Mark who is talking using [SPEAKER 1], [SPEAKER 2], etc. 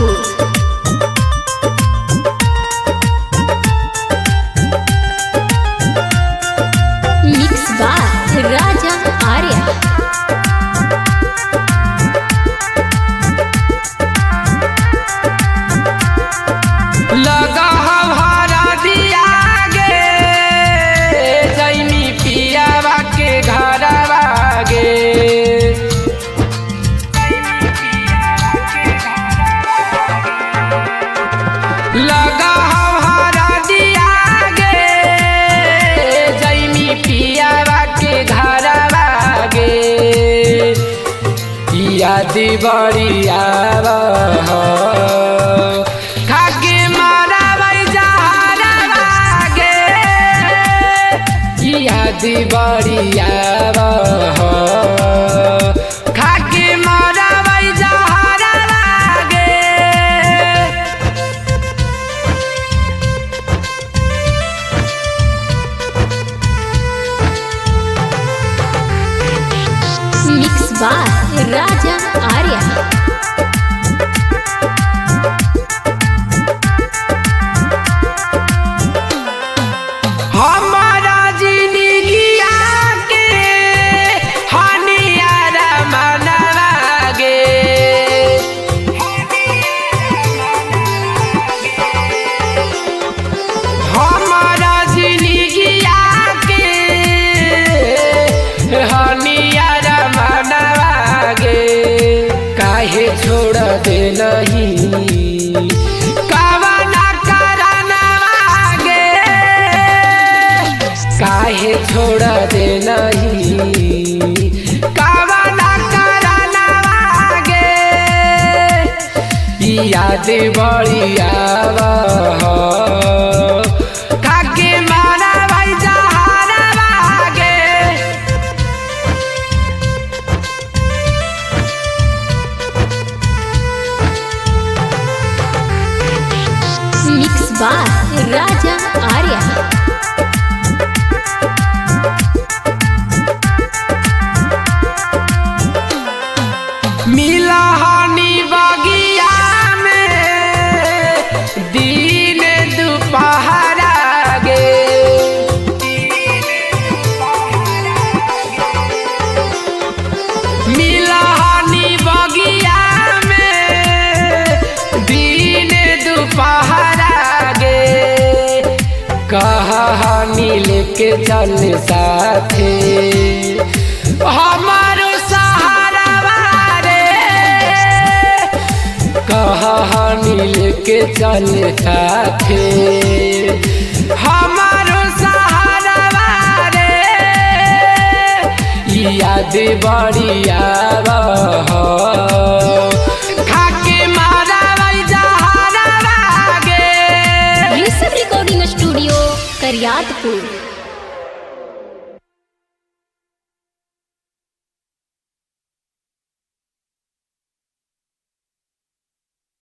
[SPEAKER 1] Kariyatpur. Mix by राजा आर्या।
[SPEAKER 2] लगा हमारा दिया गे जैमी पियावा के घरवा गे। लगा हमारा दिया गे जैमी पियावा के घरवा गे। याद बड़िया बड़िया खाके मरबै जहरा लागे।
[SPEAKER 1] मिक्स बाय राजा आर्या।
[SPEAKER 2] छोड़ दे नहीं कावना करना गे। काहे छोड़ दे नहीं कावना करना गे। याद बड़िया खाके मरबै जहरा लागे।
[SPEAKER 1] मिक्स बाय राजा आर्या।
[SPEAKER 2] मिला हनी बगिया में दिन दोपहरा गे। मिला हनी बगिया में दिन दोपहरा गे। कहानी लेके चल साथे हमारो सहारा रे। कहानी लेके चल साथे हमारो सहारा रे। याद बड़िया खाके मरबै जहरा लागे।
[SPEAKER 1] Recording studio Kariyatpur.